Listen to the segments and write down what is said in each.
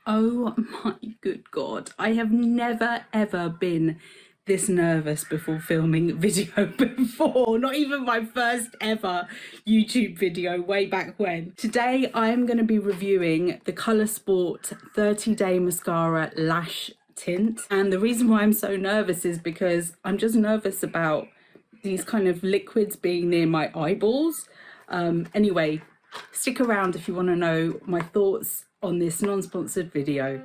Oh my good God. I have never ever been this nervous before filming a video before, not even my first ever YouTube video way back when. Today I am going to be reviewing the Colorsport 30-day mascara lash tint, and the reason why I'm so nervous is because I'm just nervous about these kind of liquids being near my eyeballs. Anyway, stick around if you want to know my thoughts on this non-sponsored video.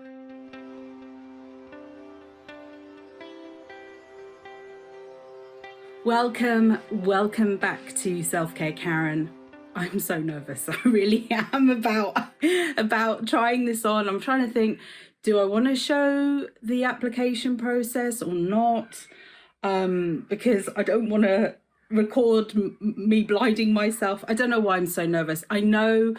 Welcome back to Selfcare Karen. I'm so nervous. I really am about trying this on. I'm trying to think, do I want to show the application process or not? Because I don't want to record me blinding myself. I don't know why I'm so nervous. I know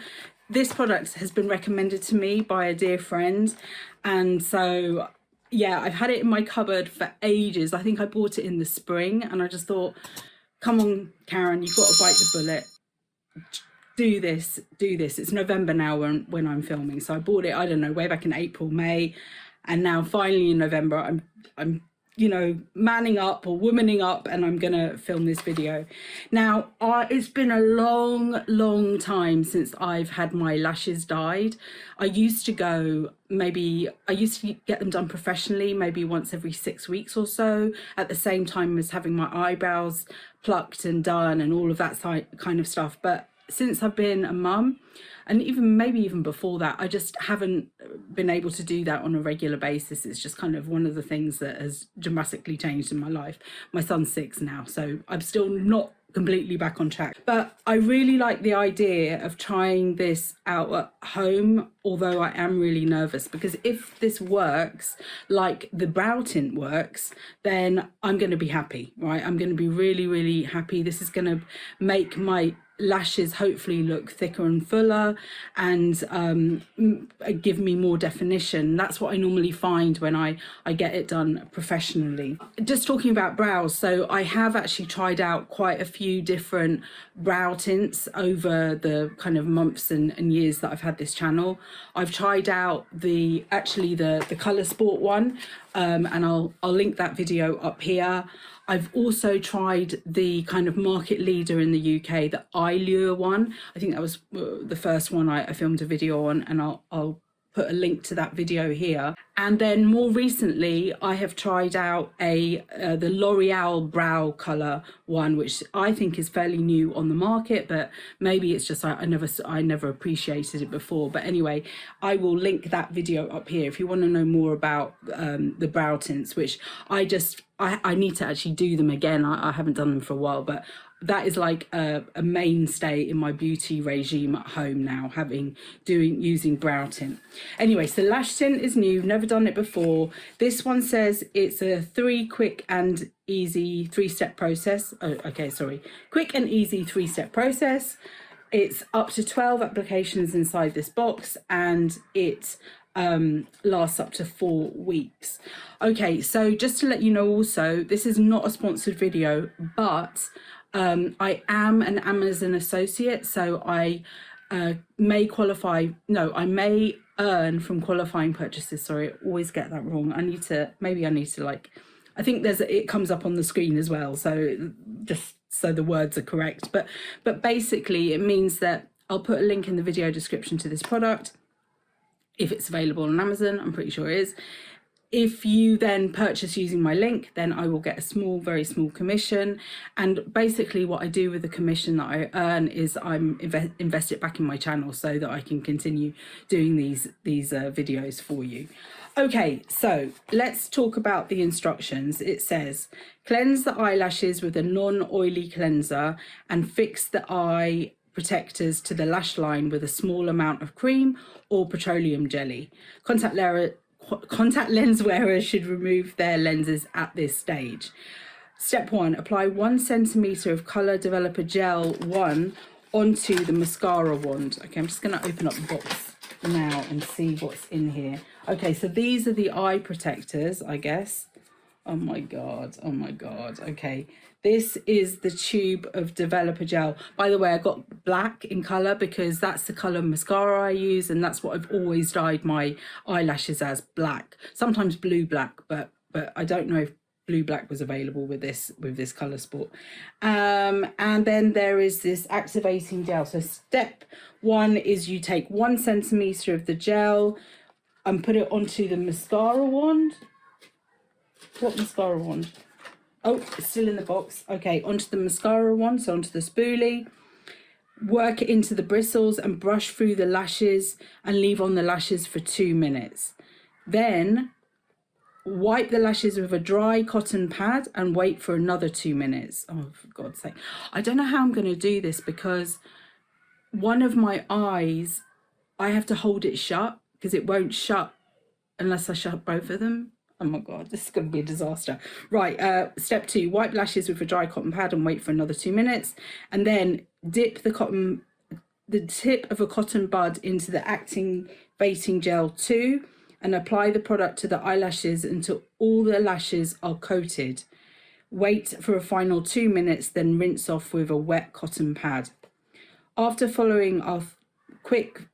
this product has been recommended to me by a dear friend, and so yeah, I've had it in my cupboard for ages. I think I bought it in the spring and I just thought, come on Karen, you've got to bite the bullet. Do this. It's November now when I'm filming, so I bought it, I don't know, way back in April, May, and now finally in November I'm you know, manning up or womaning up, and I'm gonna film this video. Now, it's been a long time since I've had my lashes dyed. I used to get them done professionally, maybe once every 6 weeks or so, at the same time as having my eyebrows plucked and done and all of that kind of stuff. But since I've been a mum, and maybe even before that, I just haven't been able to do that on a regular basis. It's just kind of one of the things that has dramatically changed in my life. My son's 6 now, so I'm still not completely back on track. But I really like the idea of trying this out at home, although I am really nervous, because if this works like the brow tint works, then I'm going to be happy, right? I'm going to be really happy. This is going to make my lashes hopefully look thicker and fuller and give me more definition. That's what I normally find when I get it done professionally. Just talking about brows, so I have actually tried out quite a few different brow tints over the kind of months and years that I've had this channel. I've tried out the Colorsport one, and I'll link that video up here. I've also tried the kind of market leader in the UK, the Eyelure one. I think that was the first one I filmed a video on, and I'll put a link to that video here. And then more recently, I have tried out the L'Oreal brow color one, which I think is fairly new on the market, but maybe it's just I never appreciated it before. But anyway, I will link that video up here if you want to know more about the brow tints, which I need to actually do them again. I haven't done them for a while, but that is like a mainstay in my beauty regime at home now, using brow tint. Anyway, so lash tint is new, never done it before. This one says it's a quick and easy three-step process. Quick and easy three-step process. It's up to 12 applications inside this box, and it lasts up to 4 weeks. Okay, so just to let you know also, this is not a sponsored video, but I am an Amazon associate, so I may earn from qualifying purchases. Sorry, I always get that wrong. Maybe I need to like, I think it comes up on the screen as well, so just so the words are correct. But basically it means that I'll put a link in the video description to this product if it's available on Amazon. I'm pretty sure it is. If you then purchase using my link, then I will get a very small commission. And basically what I do with the commission that I earn is invest it back in my channel so that I can continue doing these videos for you. Okay, so let's talk about the instructions. It says, cleanse the eyelashes with a non-oily cleanser and fix the eye protectors to the lash line with a small amount of cream or petroleum jelly. Contact lens wearers should remove their lenses at this stage. Step 1, apply 1 centimeter of color developer gel 1 onto the mascara wand. Okay, I'm just going to open up the box now and see what's in here. Okay, so these are the eye protectors, I guess. Oh my god. Okay, This is the tube of developer gel. By the way, I got black in colour because that's the colour mascara I use, and that's what I've always dyed my eyelashes as, black. Sometimes blue black, but I don't know if blue black was available with this Colorsport. And then there is this activating gel. So step one is you take 1 centimetre of the gel and put it onto the mascara wand. What mascara wand? Oh, it's still in the box. Okay, onto the mascara wand, so onto the spoolie. Work it into the bristles and brush through the lashes and leave on the lashes for 2 minutes. Then wipe the lashes with a dry cotton pad and wait for another 2 minutes. Oh, for God's sake. I don't know how I'm going to do this because one of my eyes, I have to hold it shut because it won't shut unless I shut both of them. Oh my God, this is going to be a disaster. Right, step 2, wipe lashes with a dry cotton pad and wait for another 2 minutes. And then dip the tip of a cotton bud into the activating gel 2 and apply the product to the eyelashes until all the lashes are coated. Wait for a final 2 minutes, then rinse off with a wet cotton pad. After following our quick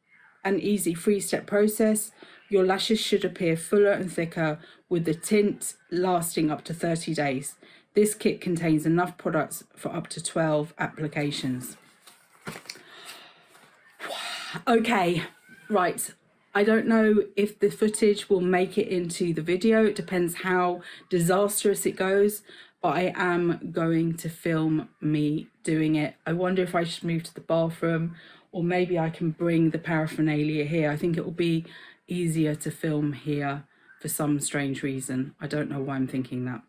and easy 3-step process, your lashes should appear fuller and thicker with the tint lasting up to 30 days. This kit contains enough products for up to 12 applications. Okay, right. I don't know if the footage will make it into the video. It depends how disastrous it goes, but I am going to film me doing it. I wonder if I should move to the bathroom, or maybe I can bring the paraphernalia here. I think it will be easier to film here for some strange reason. I don't know why I'm thinking that.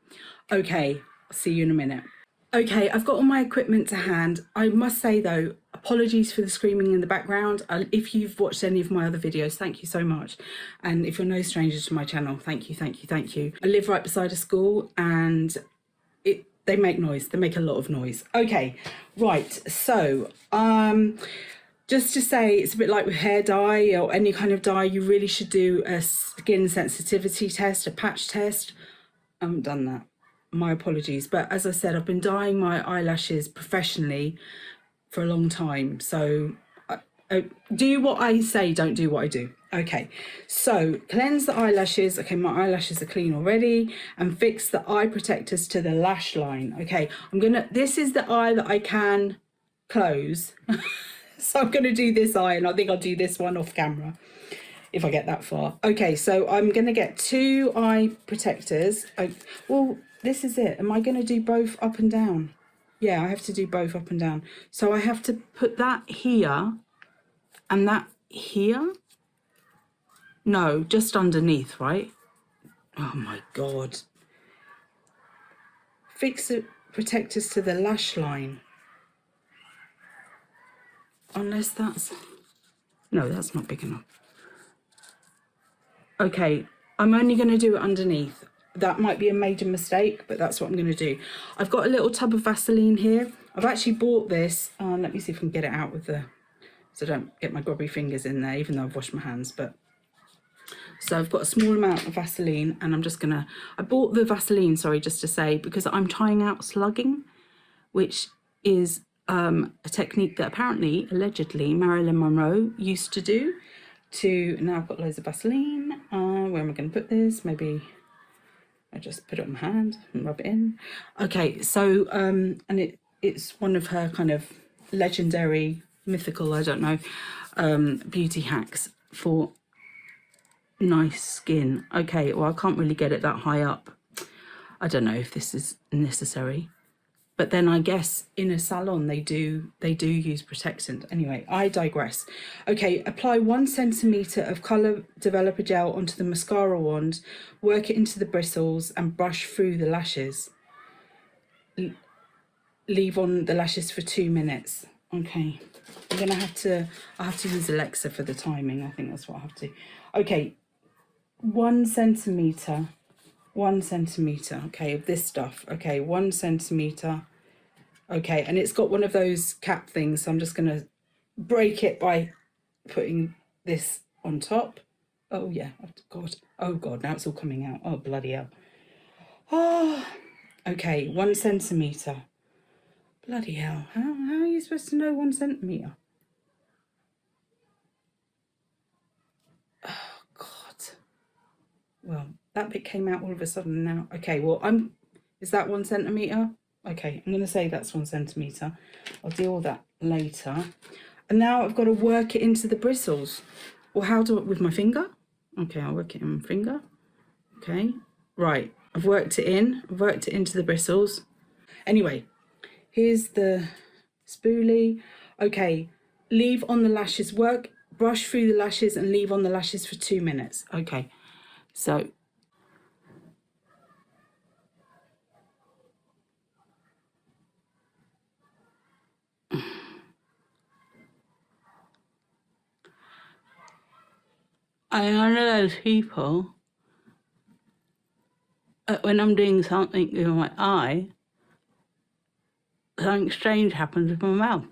Okay, I'll see you in a minute. Okay, I've got all my equipment to hand. I must say though, apologies for the screaming in the background. If you've watched any of my other videos, thank you so much. And if you're no stranger to my channel, thank you, thank you, thank you. I live right beside a school and they make noise. They make a lot of noise. Okay, right, so just to say, it's a bit like with hair dye or any kind of dye, you really should do a skin sensitivity test, a patch test. I haven't done that. My apologies. But as I said, I've been dyeing my eyelashes professionally for a long time. So do what I say, don't do what I do. Okay, so cleanse the eyelashes. Okay, my eyelashes are clean already. And fix the eye protectors to the lash line. Okay, this is the eye that I can close. So I'm going to do this eye, and I think I'll do this one off camera if I get that far. Okay, so I'm going to get 2 eye protectors. Well, this is it. Am I going to do both up and down? Yeah, I have to do both up and down. So I have to put that here and that here. No, just underneath, right? Oh my God. Fix the protectors to the lash line. Unless that's... No, that's not big enough. Okay, I'm only going to do it underneath. That might be a major mistake, but that's what I'm going to do. I've got a little tub of Vaseline here. I've actually bought this. Let me see if I can get it out with the... so I don't get my grubby fingers in there, even though I've washed my hands. But so I've got a small amount of Vaseline, and I'm just going to... I bought the Vaseline, sorry, just to say, because I'm trying out slugging, which is a technique that apparently, allegedly, Marilyn Monroe used to do. Now I've got loads of Vaseline. Where am I going to put this? Maybe I just put it on my hand and rub it in. Okay, so and it's one of her kind of legendary, mythical, I don't know, beauty hacks for nice skin. Okay, well, I can't really get it that high up. I don't know if this is necessary. But then I guess in a salon they do use protectant. Anyway, I digress. Okay, apply 1 centimetre of colour developer gel onto the mascara wand, work it into the bristles and brush through the lashes. Leave on the lashes for 2 minutes. Okay, I have to use Alexa for the timing. I think that's what I have to. Okay, 1 centimetre. 1 centimetre, okay, of this stuff. Okay, 1 centimetre. Okay, and it's got one of those cap things, so I'm just going to break it by putting this on top. Oh, yeah, oh, God, now it's all coming out. Oh, bloody hell. Oh, okay, 1 centimetre. Bloody hell, how are you supposed to know 1 centimetre? Oh, God. Well, that bit came out all of a sudden now. Okay, well, is that 1 centimetre? Okay, I'm going to say that's 1 centimetre. I'll deal with that later. And now I've got to work it into the bristles. Well, how do I, with my finger? Okay, I'll work it in my finger. Okay, right, I've worked it in. I've worked it into the bristles. Anyway, here's the spoolie. Okay, leave on the lashes, brush through the lashes and leave on the lashes for 2 minutes. Okay, so I'm one of those people that when I'm doing something with my eye, something strange happens with my mouth. Does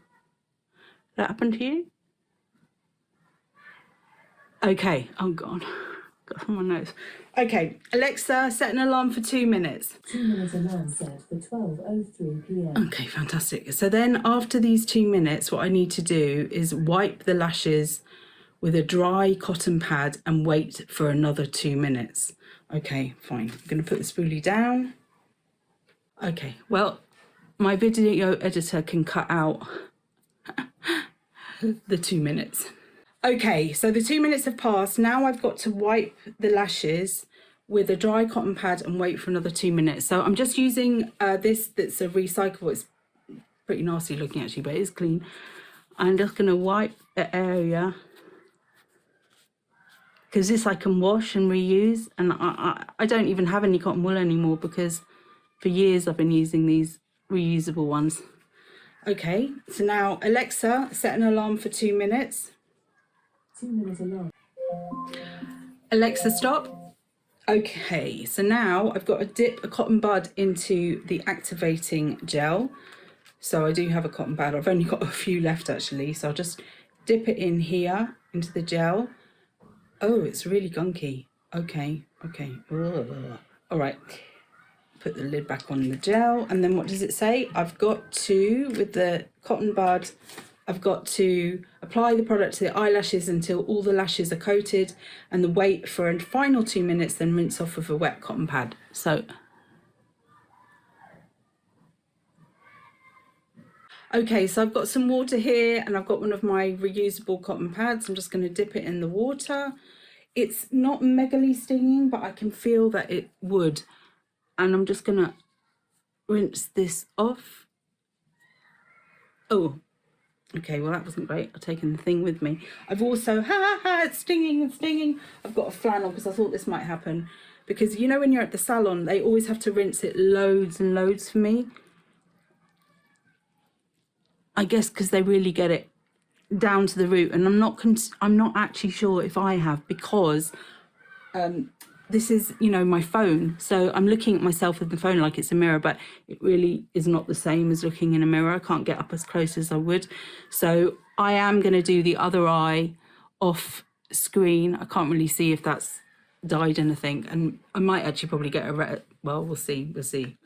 that happen to you? Okay, oh God, got some on my nose. Okay, Alexa, set an alarm for 2 minutes. 2 minute alarm set for 12:03 p.m. Okay, fantastic. So then after these 2 minutes, what I need to do is wipe the lashes with a dry cotton pad and wait for another 2 minutes. Okay, fine. I'm going to put the spoolie down. Okay, well, my video editor can cut out the 2 minutes. Okay, so the 2 minutes have passed. Now I've got to wipe the lashes with a dry cotton pad and wait for another 2 minutes. So I'm just using this that's a recyclable. It's pretty nasty looking actually, but it's clean. I'm just going to wipe the area because this I can wash and reuse, and I don't even have any cotton wool anymore because for years I've been using these reusable ones. Okay, so now Alexa, set an alarm for 2 minutes. 2 minute alarm. Alexa, stop. Okay, so now I've got to dip a cotton bud into the activating gel. So I do have a cotton bud. I've only got a few left actually, so I'll just dip it in here into the gel. Oh, it's really gunky. Okay. Ugh. All right, put the lid back on the gel, and then what does it say? I've got to, with the cotton bud, I've got to apply the product to the eyelashes until all the lashes are coated, and then wait for a final 2 minutes, then rinse off with a wet cotton pad. So, okay, so I've got some water here and I've got one of my reusable cotton pads. I'm just going to dip it in the water. It's not megally stinging, but I can feel that it would. And I'm just going to rinse this off. Oh, okay, well that wasn't great. I've taken the thing with me. I've also, it's stinging. I've got a flannel because I thought this might happen. Because you know when you're at the salon, they always have to rinse it loads and loads for me. I guess because they really get it down to the root, and I'm not actually sure if I have, because this is, you know, my phone, so I'm looking at myself with the phone like it's a mirror, but it really is not the same as looking in a mirror. I can't get up as close as I would, so I am going to do the other eye off screen. I can't really see if that's dyed anything, and I might actually probably get a well, we'll see.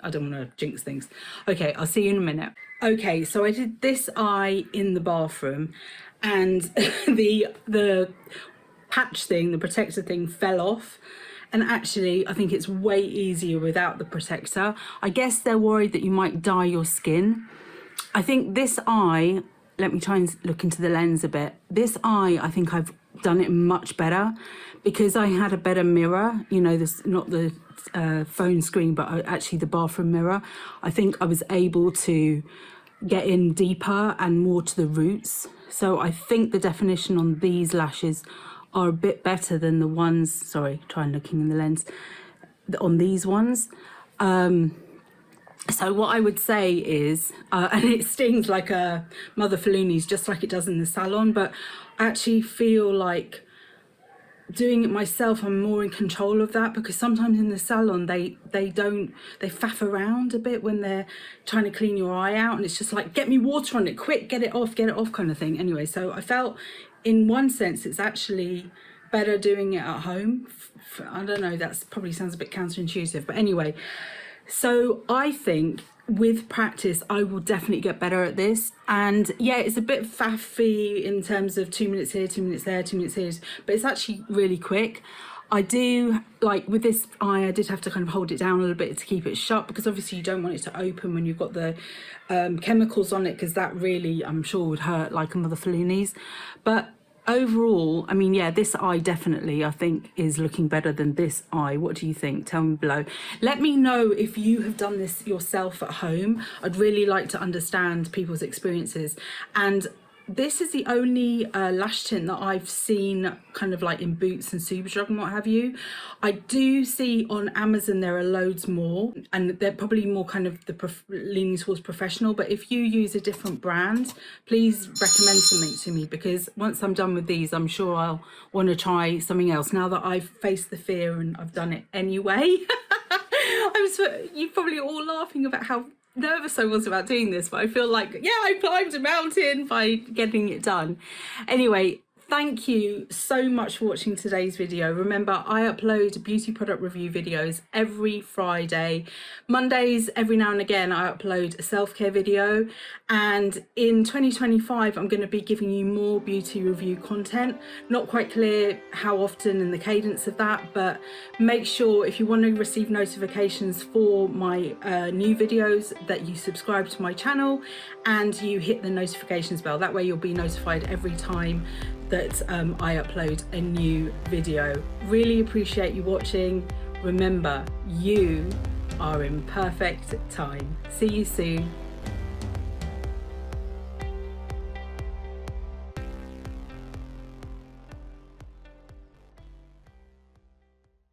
I don't want to jinx things. Okay, I'll see you in a minute. Okay, so I did this eye in the bathroom, and the patch thing, the protector thing, fell off. And actually, I think it's way easier without the protector. I guess they're worried that you might dye your skin. I think this eye, let me try and look into the lens a bit. This eye, I think I've done it much better because I had a better mirror, you know, this, not the phone screen, but actually the bathroom mirror. I think I was able to get in deeper and more to the roots. So I think the definition on these lashes are a bit better than the ones, sorry, try and looking in the lens, on these ones. So what I would say is, and it stings like a Mother Fallooni's, just like it does in the salon, but I actually feel like doing it myself, I'm more in control of that, because sometimes in the salon they faff around a bit when they're trying to clean your eye out, and it's just like, get me water on it, quick, get it off kind of thing. Anyway, so I felt in one sense it's actually better doing it at home. I don't know, that's probably sounds a bit counterintuitive, but anyway, so I think with practice I will definitely get better at this. And yeah, it's a bit faffy in terms of 2 minutes here, 2 minutes there, 2 minutes here, but it's actually really quick. I do, like with this eye, I did have to kind of hold it down a little bit to keep it shut, because obviously you don't want it to open when you've got the chemicals on it, because that really, I'm sure, would hurt like a mother Fellini's. But overall, I mean, yeah, this eye definitely, I think, is looking better than this eye. What do you think? Tell me below. Let me know if you have done this yourself at home. I'd really like to understand people's experiences. And this is the only lash tint that I've seen kind of like in Boots and Superdrug and what have you. I do see on Amazon there are loads more, and they're probably more kind of leaning towards professional. But if you use a different brand, please recommend something to me, because once I'm done with these, I'm sure I'll want to try something else now that I've faced the fear and I've done it anyway. You're probably all laughing about how nervous I was about doing this, but I feel like, yeah, I climbed a mountain by getting it done. Anyway, thank you so much for watching today's video. Remember, I upload beauty product review videos every Friday. Mondays, every now and again, I upload a self-care video. And in 2025, I'm going to be giving you more beauty review content. Not quite clear how often and the cadence of that, but make sure if you want to receive notifications for my new videos that you subscribe to my channel and you hit the notifications bell. That way you'll be notified every time that I upload a new video. Really appreciate you watching. Remember, you are in perfect time. See you soon.